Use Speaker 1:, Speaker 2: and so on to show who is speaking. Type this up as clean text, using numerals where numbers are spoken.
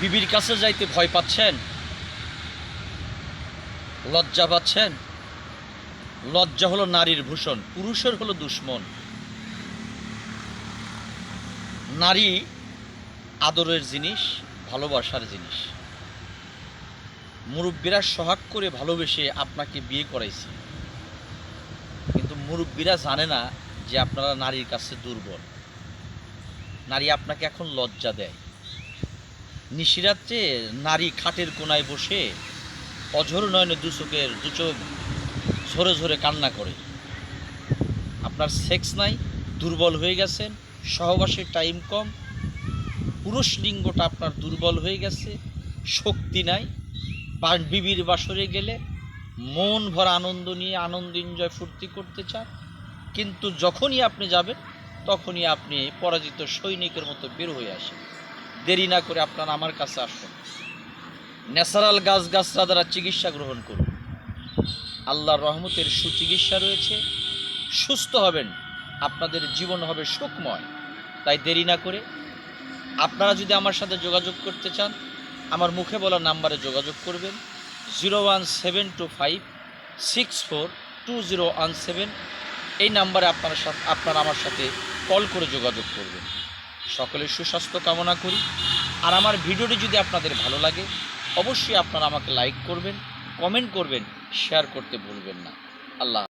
Speaker 1: বিবির কাছে যাইতে ভয় পাচ্ছেন, লজ্জা পাচ্ছেন? লজ্জা হলো নারীর ভূষণ, পুরুষের হলো দুশ্মন। নারী আদরের জিনিস, ভালোবাসার জিনিস। মুরব্বীরা সোহাগ করে ভালোবেসে আপনাকে বিয়ে করাইছে, কিন্তু মুরব্বীরা জানে না যে আপনারা নারীর কাছে দুর্বল। নারী আপনাকে এখন লজ্জা দেয়। নিশিরাত্রে নারী খাটের কোনায় বসে অঝোর নয়নে দু চোখ ঝরে ঝরে কান্না করে। আপনার সেক্স নাই, দুর্বল হয়ে গেছেন, সহবাসের টাইম কম, পুরুষ লিঙ্গটা আপনার দুর্বল হয়ে গেছে, শক্তি নাই। বিবির বাসরে গেলে মন ভরা আনন্দ নিয়ে আনন্দ এনজয় ফুর্তি করতে চান, কিন্তু যখনই আপনি যাবেন তখনই আপনি পরাজিত সৈনিকের মতো বের হয়ে আসেন। দেরি না করে আপনারা আমার কাছে আসুন, ন্যাচারাল গাছগাছরা দ্বারা চিকিৎসা গ্রহণ করুন। আল্লাহর রহমতের সুচিকিৎসা রয়েছে, সুস্থ হবেন, আপনাদের জীবন হবে সুখময়। তাই দেরি না করে আপনারা যদি আমার সাথে যোগাযোগ করতে চান, আমার মুখে বলা নাম্বারে যোগাযোগ করবেন। 01725642017। এই নাম্বারে আপনারা আমার সাথে কল করে যোগাযোগ করবেন। সকলের সুস্বাস্থ্য কামনা করি। আর আমার ভিডিওটি যদি আপনাদের ভালো লাগে, অবশ্যই আপনারা আমাকে লাইক করবেন, কমেন্ট করবেন, শেয়ার করতে ভুলবেন না। আল্লাহ।